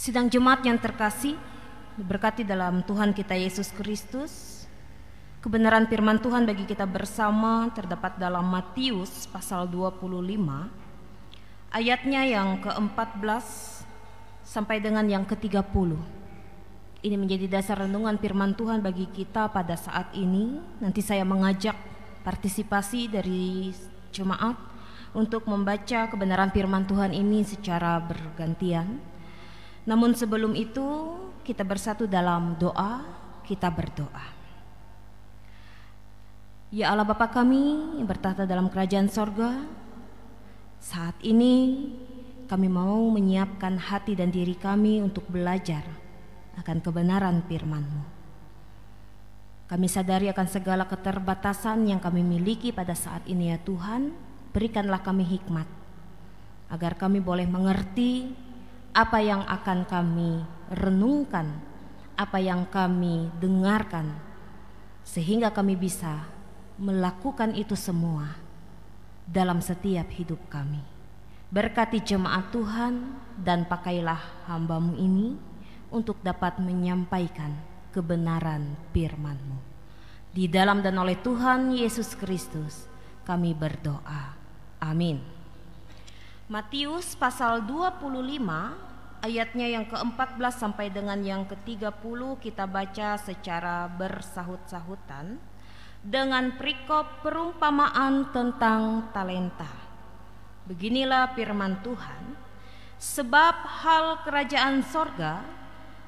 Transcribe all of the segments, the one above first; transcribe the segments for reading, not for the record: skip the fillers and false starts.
Sidang jemaat yang terkasih, diberkati dalam Tuhan kita Yesus Kristus. Kebenaran firman Tuhan bagi kita bersama terdapat dalam Matius pasal 25, ayatnya yang ke-14 sampai dengan yang ke-30. Ini menjadi dasar renungan firman Tuhan bagi kita pada saat ini. Nanti saya mengajak partisipasi dari jemaat untuk membaca kebenaran firman Tuhan ini secara bergantian. Namun sebelum itu kita bersatu dalam doa, kita berdoa. Ya Allah Bapa kami yang bertahta dalam kerajaan sorga, saat ini kami mau menyiapkan hati dan diri kami untuk belajar akan kebenaran firman-Mu. Kami sadari akan segala keterbatasan yang kami miliki pada saat ini ya Tuhan. Berikanlah kami hikmat agar kami boleh mengerti apa yang akan kami renungkan, apa yang kami dengarkan, sehingga kami bisa melakukan itu semua dalam setiap hidup kami. Berkati jemaat Tuhan dan pakailah hamba-Mu ini untuk dapat menyampaikan kebenaran firman-Mu. Di dalam dan oleh Tuhan Yesus Kristus kami berdoa. Amin. Matius pasal 25 ayatnya yang ke-14 sampai dengan yang ke-30 kita baca secara bersahut-sahutan dengan perikop perumpamaan tentang talenta. Beginilah firman Tuhan, sebab hal kerajaan sorga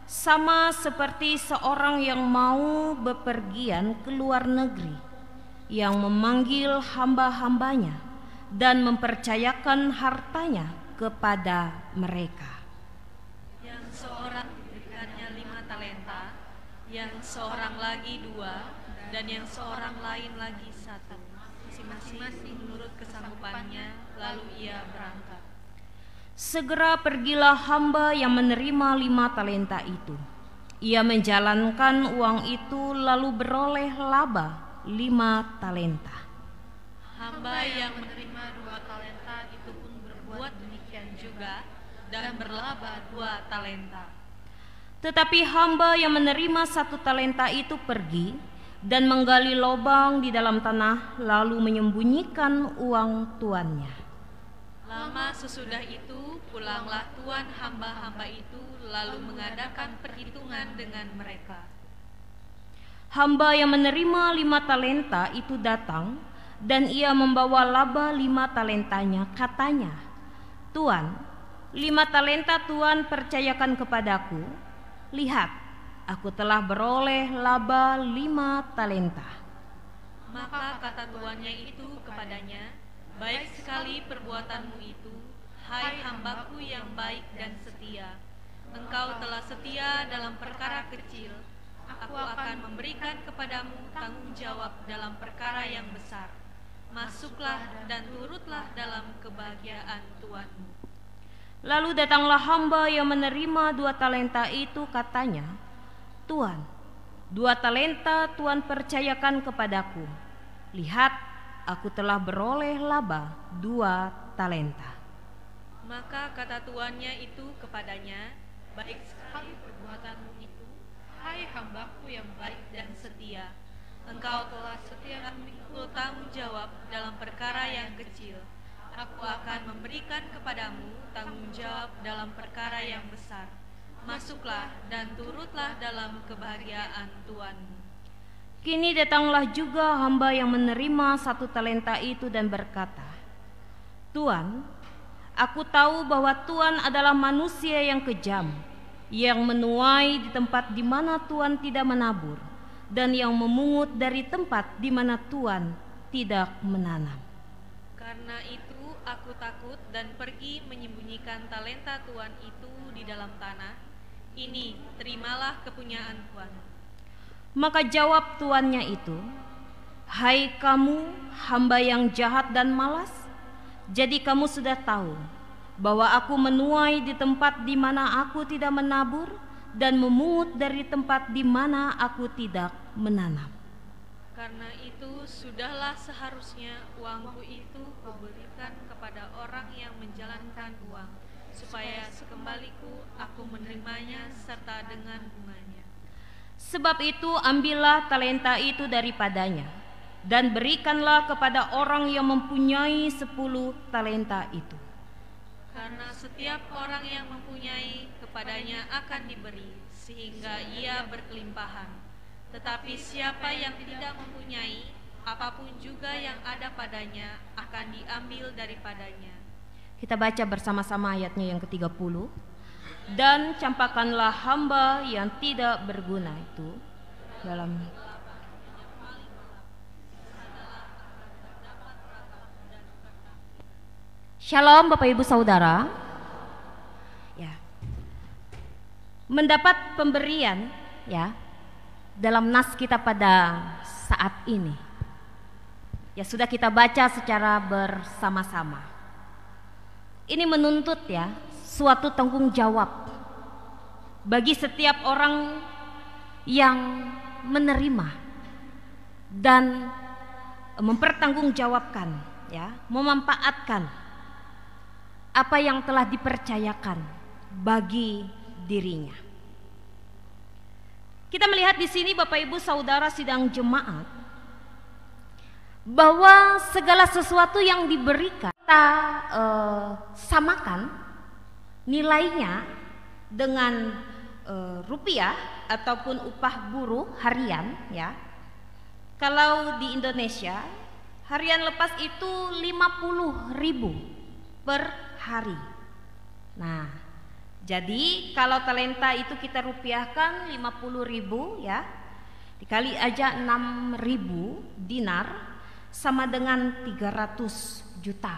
sama seperti seorang yang mau bepergian ke luar negeri, yang memanggil hamba-hambanya dan mempercayakan hartanya kepada mereka. Yang seorang diberikannya 5 talenta, yang seorang lagi 2, dan yang seorang lain lagi 1, masing-masing menurut kesanggupannya, lalu ia berangkat. Segera pergilah hamba yang menerima 5 talenta itu. Ia menjalankan uang itu lalu beroleh laba 5 talenta. Hamba yang menerima 2 talenta itu pun berbuat demikian juga dan berlaba 2 talenta. Tetapi hamba yang menerima 1 talenta itu pergi dan menggali lubang di dalam tanah lalu menyembunyikan uang tuannya. Lama sesudah itu pulanglah tuan hamba-hamba itu lalu mengadakan perhitungan dengan mereka. Hamba yang menerima 5 talenta itu datang dan ia membawa laba 5 talentanya. Katanya, Tuan, 5 talenta Tuan percayakan kepadaku. Lihat, aku telah beroleh laba 5 talenta. Maka kata tuannya itu kepadanya, baik sekali perbuatanmu itu, hai hambaku yang baik dan setia. Engkau telah setia dalam perkara kecil, aku akan memberikan kepadamu tanggung jawab dalam perkara yang besar. Masuklah dan turutlah dalam kebahagiaan Tuanmu. Lalu datanglah hamba yang menerima 2 talenta itu, katanya, Tuan, 2 talenta Tuan percayakan kepadaku. Lihat, aku telah beroleh laba 2 talenta. Maka kata tuannya itu kepadanya, baik sekali perbuatanmu itu, hai hambaku yang baik dan setia. Engkau telah setia memikul tanggung jawab dalam perkara yang kecil. Aku akan memberikan kepadamu tanggung jawab dalam perkara yang besar. Masuklah dan turutlah dalam kebahagiaan Tuanmu. Kini datanglah juga hamba yang menerima 1 talenta itu dan berkata, Tuan, aku tahu bahwa Tuan adalah manusia yang kejam, yang menuai di tempat di mana Tuan tidak menabur, dan yang memungut dari tempat di mana Tuan tidak menanam. Karena itu aku takut dan pergi menyembunyikan talenta Tuan itu di dalam tanah. Ini, terimalah kepunyaan Tuan. Maka jawab tuannya itu, hai kamu hamba yang jahat dan malas, jadi kamu sudah tahu bahwa aku menuai di tempat di mana aku tidak menabur dan memungut dari tempat di mana aku tidak menanam. Karena itu sudahlah seharusnya uangku itu kuberikan kepada orang yang menjalankan uang, supaya sekembaliku aku menerimanya serta dengan bunganya. Sebab itu ambillah talenta itu daripadanya, dan berikanlah kepada orang yang mempunyai 10 talenta itu. Karena setiap orang yang mempunyai, kepadanya akan diberi, sehingga ia berkelimpahan. Tetapi siapa yang tidak mempunyai, apapun juga yang ada padanya akan diambil daripadanya. Kita baca bersama-sama ayatnya yang ke-30. Dan campakkanlah hamba yang tidak berguna itu dalam Shalom Bapak Ibu Saudara. Ya. Mendapat pemberian ya dalam nas kita pada saat ini. Ya sudah kita baca secara bersama-sama. Ini menuntut ya suatu tanggung jawab bagi setiap orang yang menerima dan mempertanggungjawabkan ya, memanfaatkan apa yang telah dipercayakan bagi dirinya. Kita melihat di sini Bapak Ibu Saudara sidang jemaat bahwa segala sesuatu yang diberikan kita samakan nilainya dengan rupiah ataupun upah buruh harian ya. Kalau di Indonesia harian lepas itu 50.000 per hari. Nah, jadi kalau talenta itu kita rupiahkan 50.000 ya, dikali aja 6.000 dinar sama dengan 300 juta.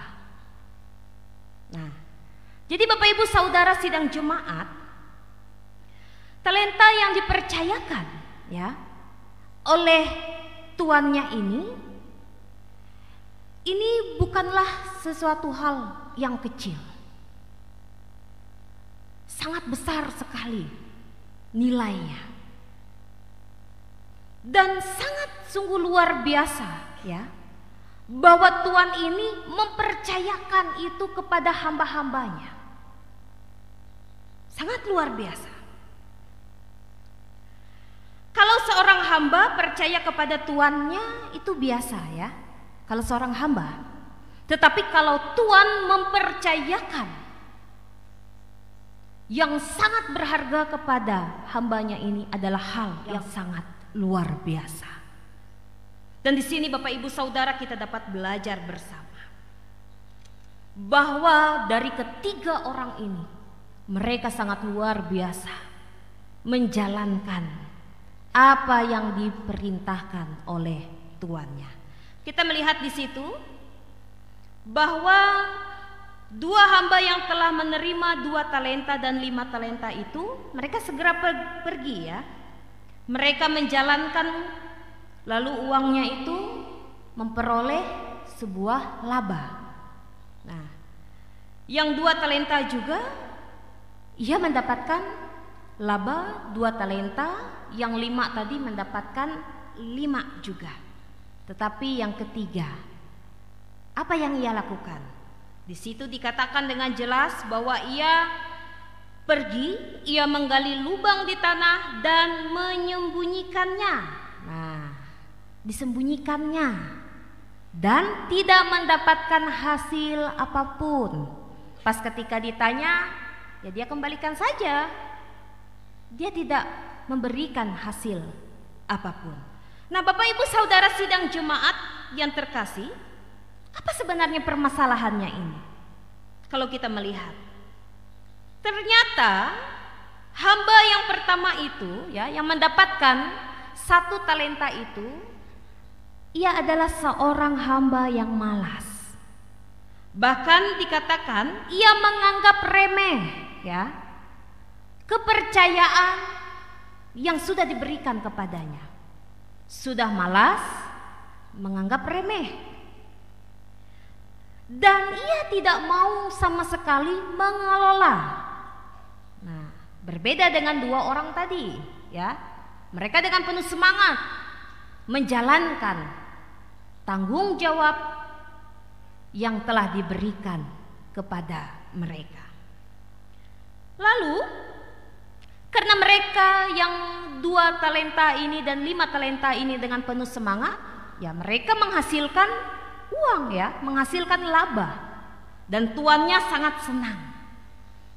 Nah, jadi Bapak Ibu Saudara sidang jemaat, talenta yang dipercayakan ya oleh tuannya ini bukanlah sesuatu hal yang kecil. Sangat besar sekali nilainya. Dan sangat sungguh luar biasa ya, bahwa Tuhan ini mempercayakan itu kepada hamba-hambanya. Sangat luar biasa. Kalau seorang hamba percaya kepada tuannya itu biasa ya, kalau seorang hamba. Tetapi kalau Tuhan mempercayakan yang sangat berharga kepada hambanya ini adalah hal yang sangat luar biasa. Dan di sini Bapak Ibu Saudara kita dapat belajar bersama bahwa dari ketiga orang ini mereka sangat luar biasa menjalankan apa yang diperintahkan oleh tuannya. Kita melihat di situ bahwa dua hamba yang telah menerima 2 talenta dan 5 talenta itu mereka segera pergi ya. Mereka menjalankan, lalu uangnya itu memperoleh sebuah laba. Nah, yang 2 talenta juga ia mendapatkan laba 2 talenta, yang 5 tadi mendapatkan 5 juga. Tetapi yang ketiga, apa yang ia lakukan? Di situ dikatakan dengan jelas bahwa ia pergi, ia menggali lubang di tanah dan menyembunyikannya. Nah, disembunyikannya dan tidak mendapatkan hasil apapun. Pas ketika ditanya, ya dia kembalikan saja. Dia tidak memberikan hasil apapun. Nah, Bapak Ibu Saudara sidang jemaat yang terkasih, apa sebenarnya permasalahannya ini? Kalau kita melihat, ternyata hamba yang pertama itu ya, yang mendapatkan 1 talenta itu, ia adalah seorang hamba yang malas. Bahkan dikatakan ia menganggap remeh ya kepercayaan yang sudah diberikan kepadanya. Sudah malas, menganggap remeh. Dan ia tidak mau sama sekali mengelola. Nah, berbeda dengan 2 orang tadi ya. Mereka dengan penuh semangat menjalankan tanggung jawab yang telah diberikan kepada mereka. Lalu karena mereka yang 2 talenta ini dan 5 talenta ini dengan penuh semangat, ya mereka menghasilkan uang, ya, menghasilkan laba, dan tuannya sangat senang.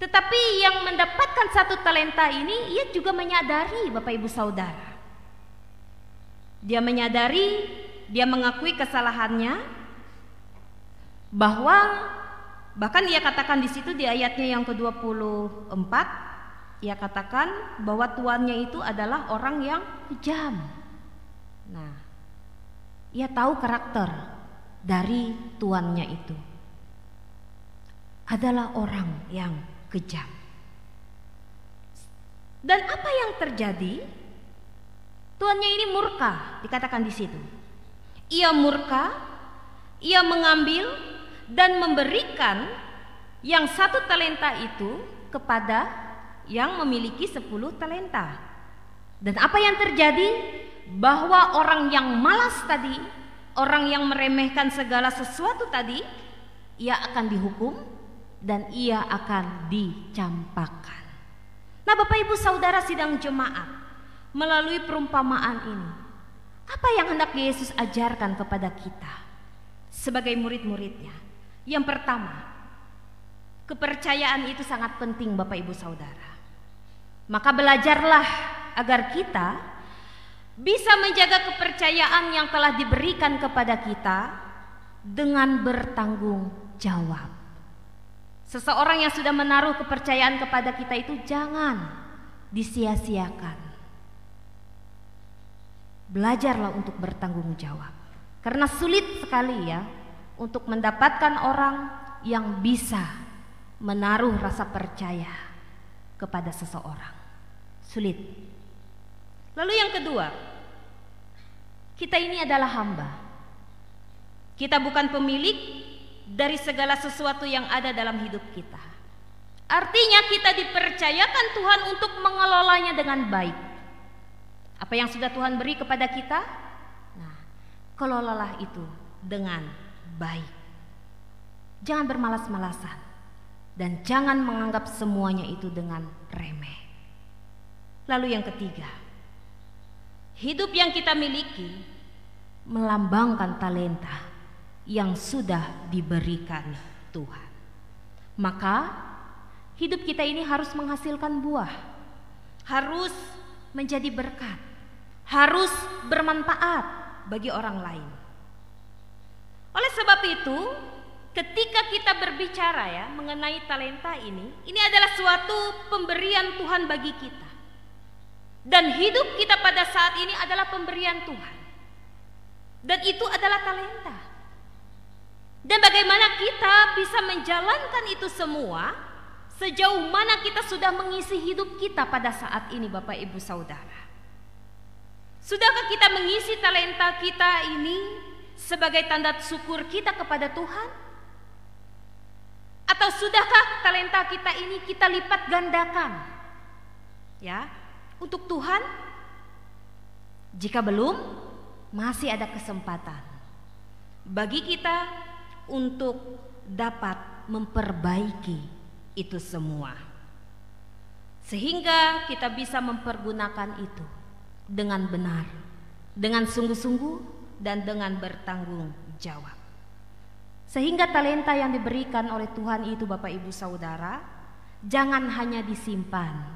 Tetapi yang mendapatkan 1 talenta ini, ia juga menyadari, Bapak Ibu Saudara. Dia menyadari, dia mengakui kesalahannya, bahwa bahkan ia katakan di situ di ayatnya yang ke-24, ia katakan bahwa tuannya itu adalah orang yang kejam. Nah, ia tahu karakter dari tuannya itu adalah orang yang kejam. Dan apa yang terjadi? Tuannya ini murka, dikatakan di situ. Ia murka, ia mengambil dan memberikan yang 1 talenta itu kepada yang memiliki 10 talenta. Dan apa yang terjadi? Bahwa orang yang malas tadi, orang yang meremehkan segala sesuatu tadi, ia akan dihukum dan ia akan dicampakkan. Nah, Bapak Ibu Saudara sidang jemaat, melalui perumpamaan ini, apa yang hendak Yesus ajarkan kepada kita sebagai murid-muridnya? Yang pertama, kepercayaan itu sangat penting, Bapak Ibu Saudara. Maka belajarlah agar kita bisa menjaga kepercayaan yang telah diberikan kepada kita dengan bertanggung jawab. Seseorang yang sudah menaruh kepercayaan kepada kita itu jangan disia-siakan. Belajarlah untuk bertanggung jawab. Karena sulit sekali, ya, untuk mendapatkan orang yang bisa menaruh rasa percaya kepada seseorang. Sulit. Lalu yang kedua, kita ini adalah hamba. Kita bukan pemilik dari segala sesuatu yang ada dalam hidup kita. Artinya kita dipercayakan Tuhan untuk mengelolanya dengan baik. Apa yang sudah Tuhan beri kepada kita, nah, kelolalah itu dengan baik. Jangan bermalas-malasan dan jangan menganggap semuanya itu dengan remeh. Lalu yang ketiga, hidup yang kita miliki melambangkan talenta yang sudah diberikan Tuhan. Maka hidup kita ini harus menghasilkan buah, harus menjadi berkat, harus bermanfaat bagi orang lain. Oleh sebab itu, ketika kita berbicara, ya, mengenai talenta ini adalah suatu pemberian Tuhan bagi kita. Dan hidup kita pada saat ini adalah pemberian Tuhan. Dan itu adalah talenta. Dan bagaimana kita bisa menjalankan itu semua, sejauh mana kita sudah mengisi hidup kita pada saat ini, Bapak Ibu Saudara. Sudahkah kita mengisi talenta kita ini sebagai tanda syukur kita kepada Tuhan? Atau sudahkah talenta kita ini kita lipat gandakan, ya, untuk Tuhan? Jika belum, masih ada kesempatan bagi kita untuk dapat memperbaiki itu semua, sehingga kita bisa mempergunakan itu dengan benar, dengan sungguh-sungguh, dan dengan bertanggung jawab. Sehingga talenta yang diberikan oleh Tuhan itu, Bapak Ibu Saudara, jangan hanya disimpan,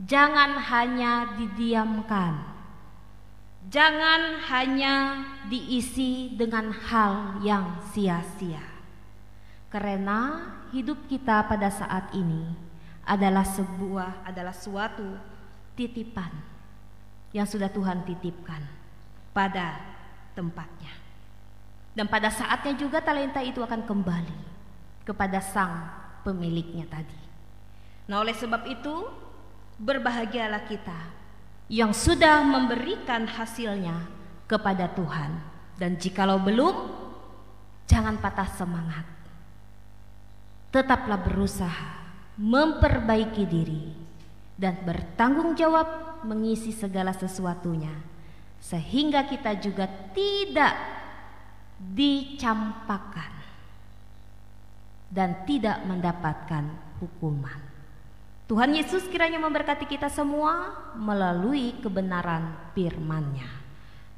jangan hanya didiamkan, jangan hanya diisi dengan hal yang sia-sia. Karena hidup kita pada saat ini adalah suatu titipan yang sudah Tuhan titipkan pada tempatnya. Dan pada saatnya juga talenta itu akan kembali kepada sang pemiliknya tadi. Nah, oleh sebab itu, berbahagialah kita yang sudah memberikan hasilnya kepada Tuhan. Dan jikalau belum, jangan patah semangat. Tetaplah berusaha memperbaiki diri dan bertanggung jawab mengisi segala sesuatunya, sehingga kita juga tidak dicampakkan dan tidak mendapatkan hukuman. Tuhan Yesus kiranya memberkati kita semua melalui kebenaran firman-Nya.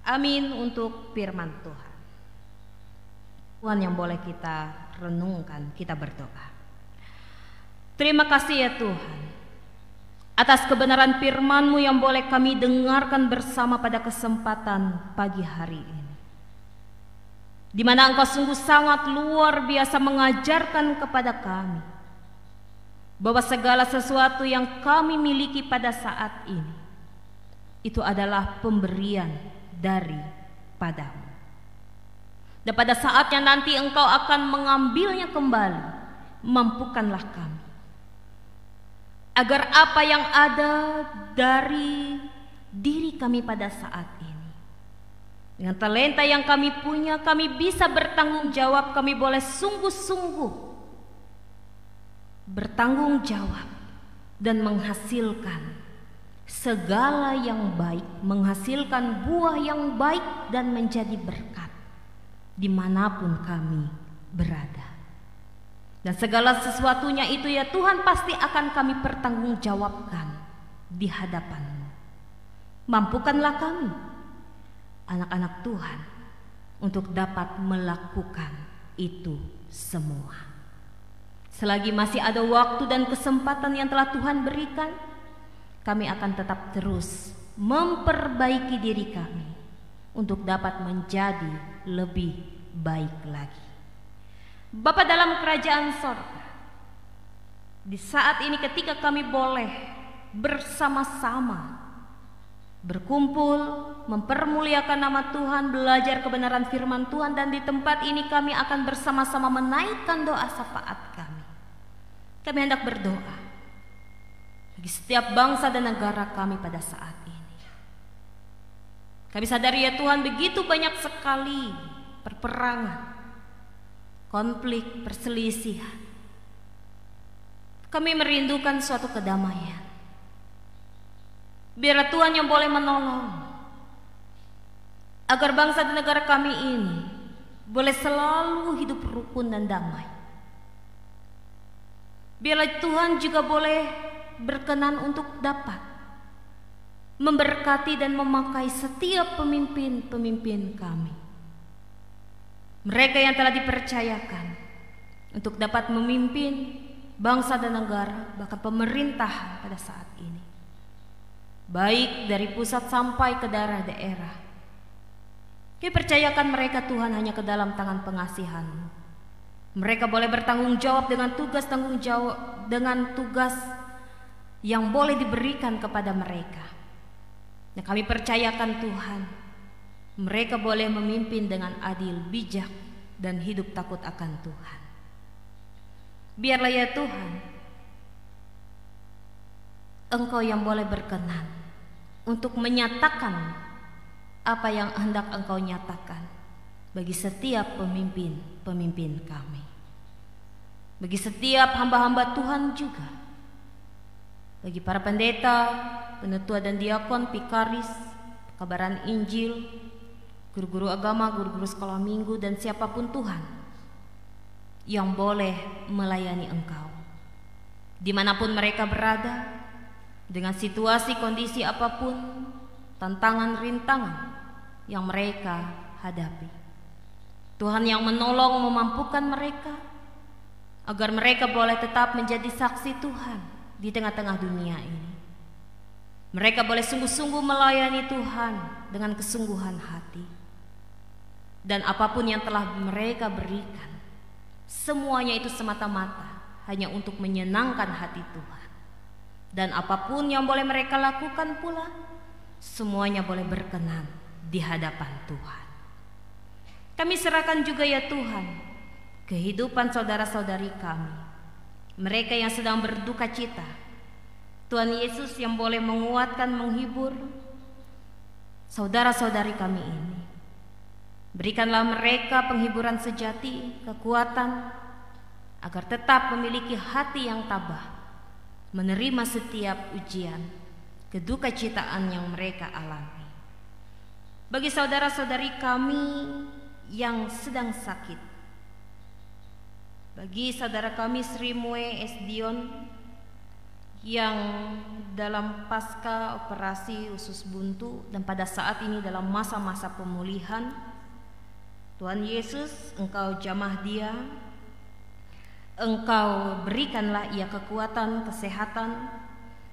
Amin untuk firman Tuhan. Tuhan yang boleh kita renungkan, kita berdoa. Terima kasih ya Tuhan atas kebenaran firman-Mu yang boleh kami dengarkan bersama pada kesempatan pagi hari ini, di mana Engkau sungguh sangat luar biasa mengajarkan kepada kami bahwa segala sesuatu yang kami miliki pada saat ini itu adalah pemberian daripadamu. Dan pada saatnya nanti Engkau akan mengambilnya kembali. Mampukanlah kami agar apa yang ada dari diri kami pada saat ini, dengan talenta yang kami punya, kami bisa bertanggung jawab. Kami boleh sungguh-sungguh bertanggung jawab dan menghasilkan segala yang baik, menghasilkan buah yang baik dan menjadi berkat dimanapun kami berada. Dan segala sesuatunya itu ya Tuhan pasti akan kami pertanggungjawabkan di hadapan-Mu. Mampukanlah kami, anak-anak Tuhan, untuk dapat melakukan itu semua. Selagi masih ada waktu dan kesempatan yang telah Tuhan berikan, kami akan tetap terus memperbaiki diri kami untuk dapat menjadi lebih baik lagi. Bapa dalam kerajaan sorga, di saat ini ketika kami boleh bersama-sama berkumpul, mempermuliakan nama Tuhan, belajar kebenaran firman Tuhan, dan di tempat ini kami akan bersama-sama menaikkan doa syafaat kami. Kami hendak berdoa bagi setiap bangsa dan negara kami pada saat ini. Kami sadari ya Tuhan, begitu banyak sekali perperangan, konflik, perselisihan. Kami merindukan suatu kedamaian. Biarlah Tuhan yang boleh menolong agar bangsa dan negara kami ini boleh selalu hidup rukun dan damai. Biarlah Tuhan juga boleh berkenan untuk dapat memberkati dan memakai setiap pemimpin-pemimpin kami, mereka yang telah dipercayakan untuk dapat memimpin bangsa dan negara, bahkan pemerintahan pada saat ini, baik dari pusat sampai ke daerah-daerah. Kami percayakan mereka Tuhan hanya ke dalam tangan pengasihan-Mu. Mereka boleh bertanggung jawab dengan tugas yang boleh diberikan kepada mereka. Nah, kami percayakan Tuhan, mereka boleh memimpin dengan adil, bijak, dan hidup takut akan Tuhan. Biarlah ya Tuhan, Engkau yang boleh berkenan untuk menyatakan apa yang hendak Engkau nyatakan bagi setiap pemimpin-pemimpin kami, bagi setiap hamba-hamba Tuhan juga, bagi para pendeta, penetua dan diakon, pikaris, kabaran Injil, guru-guru agama, guru-guru sekolah minggu, dan siapapun Tuhan yang boleh melayani Engkau dimanapun mereka berada, dengan situasi kondisi apapun, tantangan rintangan yang mereka hadapi. Tuhan yang menolong, memampukan mereka agar mereka boleh tetap menjadi saksi Tuhan di tengah-tengah dunia ini. Mereka boleh sungguh-sungguh melayani Tuhan dengan kesungguhan hati. Dan apapun yang telah mereka berikan, semuanya itu semata-mata hanya untuk menyenangkan hati Tuhan. Dan apapun yang boleh mereka lakukan pula, semuanya boleh berkenan di hadapan Tuhan. Kami serahkan juga ya Tuhan kehidupan saudara-saudari kami, mereka yang sedang berduka cita. Tuhan Yesus yang boleh menguatkan, menghibur saudara-saudari kami ini. Berikanlah mereka penghiburan sejati, kekuatan, agar tetap memiliki hati yang tabah, menerima setiap ujian, kedukacittaan yang mereka alami. Bagi saudara-saudari kami yang sedang sakit, bagi saudara kami Sri Mue S. Dion, yang dalam pasca operasi usus buntu dan pada saat ini dalam masa-masa pemulihan. Tuhan Yesus, Engkau jamah dia, Engkau berikanlah ia kekuatan, kesehatan,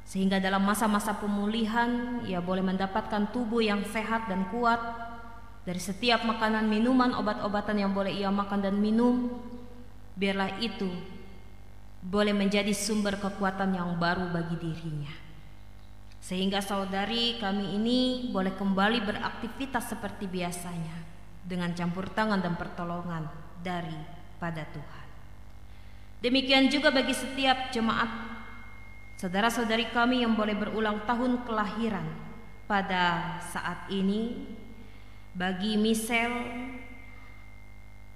sehingga dalam masa-masa pemulihan ia boleh mendapatkan tubuh yang sehat dan kuat dari setiap makanan, minuman, obat-obatan yang boleh ia makan dan minum. Biarlah itu boleh menjadi sumber kekuatan yang baru bagi dirinya, sehingga saudari kami ini boleh kembali beraktivitas seperti biasanya dengan campur tangan dan pertolongan daripada Tuhan. Demikian juga bagi setiap jemaat saudara-saudari kami yang boleh berulang tahun kelahiran pada saat ini. Bagi Michelle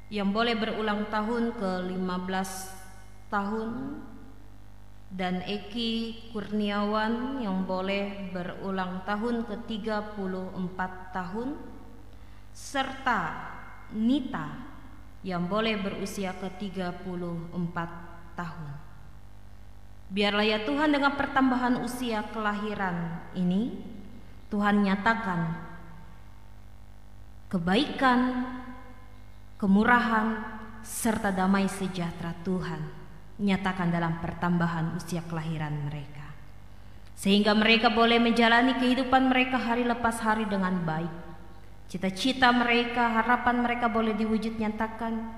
yang boleh berulang tahun ke-15 tahun, dan Eki Kurniawan yang boleh berulang tahun ke-34 tahun, serta Nita yang boleh berusia ke-34 tahun. Biarlah ya Tuhan, dengan pertambahan usia kelahiran ini, Tuhan nyatakan kebaikan, kemurahan, serta damai sejahtera Tuhan nyatakan dalam pertambahan usia kelahiran mereka, sehingga mereka boleh menjalani kehidupan mereka hari lepas hari dengan baik. Cita-cita mereka, harapan mereka boleh diwujud nyatakan,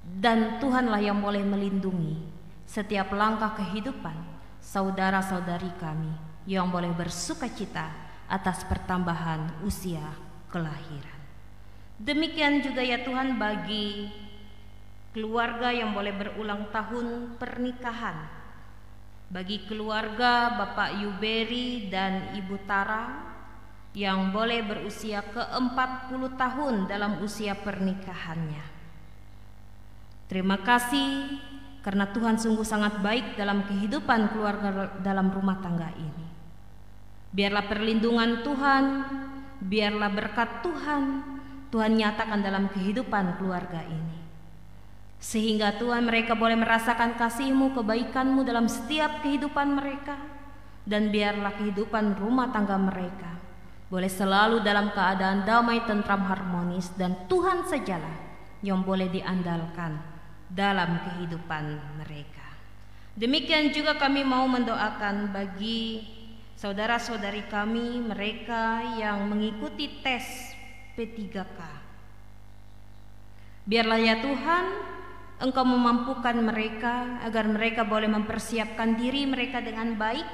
dan Tuhanlah yang boleh melindungi setiap langkah kehidupan saudara-saudari kami yang boleh bersuka cita atas pertambahan usia kelahiran. Demikian juga ya Tuhan bagi keluarga yang boleh berulang tahun pernikahan, bagi keluarga Bapak Yuberi dan Ibu Tara yang boleh berusia ke-40 tahun dalam usia pernikahannya. Terima kasih karena Tuhan sungguh sangat baik dalam kehidupan keluarga dalam rumah tangga ini. Biarlah perlindungan Tuhan, biarlah berkat Tuhan nyatakan dalam kehidupan keluarga ini, sehingga Tuhan mereka boleh merasakan kasih-Mu, kebaikan-Mu dalam setiap kehidupan mereka, dan biarlah kehidupan rumah tangga mereka boleh selalu dalam keadaan damai, tentram, harmonis, dan Tuhan sajalah yang boleh diandalkan dalam kehidupan mereka. Demikian juga kami mau mendoakan bagi saudara-saudari kami, mereka yang mengikuti tes P3K. Biarlah ya Tuhan, Engkau memampukan mereka agar mereka boleh mempersiapkan diri mereka dengan baik,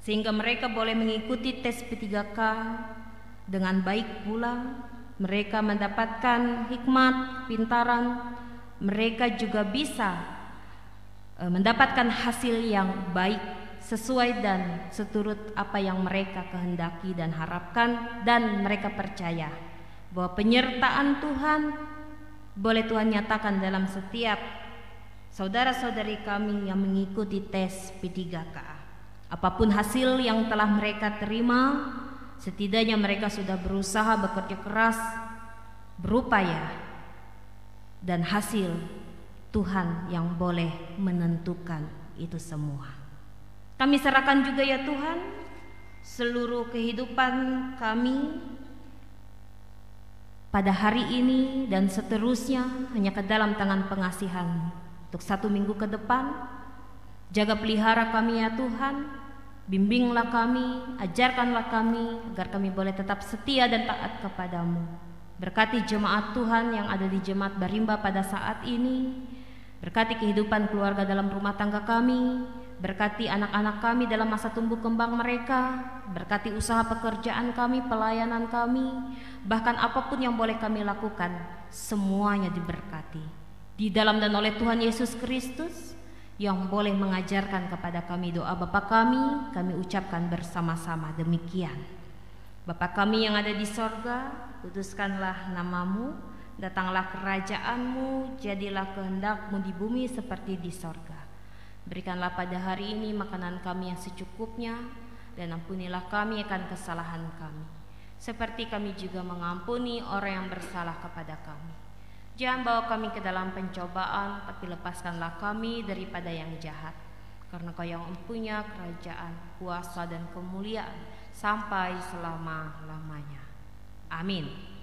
sehingga mereka boleh mengikuti tes P3K dengan baik pula. Mereka mendapatkan hikmat, pintaran, mereka juga bisa mendapatkan hasil yang baik sesuai dan seturut apa yang mereka kehendaki dan harapkan, dan mereka percaya bahwa penyertaan Tuhan boleh Tuhan nyatakan dalam setiap saudara-saudari kami yang mengikuti tes P3K. Apapun hasil yang telah mereka terima, setidaknya mereka sudah berusaha, bekerja keras, berupaya, dan hasil Tuhan yang boleh menentukan itu semua. Kami serahkan juga ya Tuhan seluruh kehidupan kami pada hari ini dan seterusnya hanya ke dalam tangan pengasihan-Mu. Untuk 1 minggu ke depan, jaga pelihara kami ya Tuhan, bimbinglah kami, ajarkanlah kami agar kami boleh tetap setia dan taat kepadamu. Berkati jemaat Tuhan yang ada di Jemaat Barimba pada saat ini, berkati kehidupan keluarga dalam rumah tangga kami, berkati anak-anak kami dalam masa tumbuh kembang mereka, berkati usaha pekerjaan kami, pelayanan kami, bahkan apapun yang boleh kami lakukan, semuanya diberkati di dalam dan oleh Tuhan Yesus Kristus yang boleh mengajarkan kepada kami doa Bapa kami ucapkan bersama-sama demikian. Bapa kami yang ada di sorga, kuduskanlah nama-Mu, datanglah kerajaan-Mu, jadilah kehendak-Mu di bumi seperti di sorga. Berikanlah pada hari ini makanan kami yang secukupnya, dan ampunilah kami akan kesalahan kami, seperti kami juga mengampuni orang yang bersalah kepada kami. Jangan bawa kami ke dalam pencobaan, tapi lepaskanlah kami daripada yang jahat. karena Kau yang mempunyai kerajaan, kuasa dan kemuliaan sampai selama-lamanya. Amin.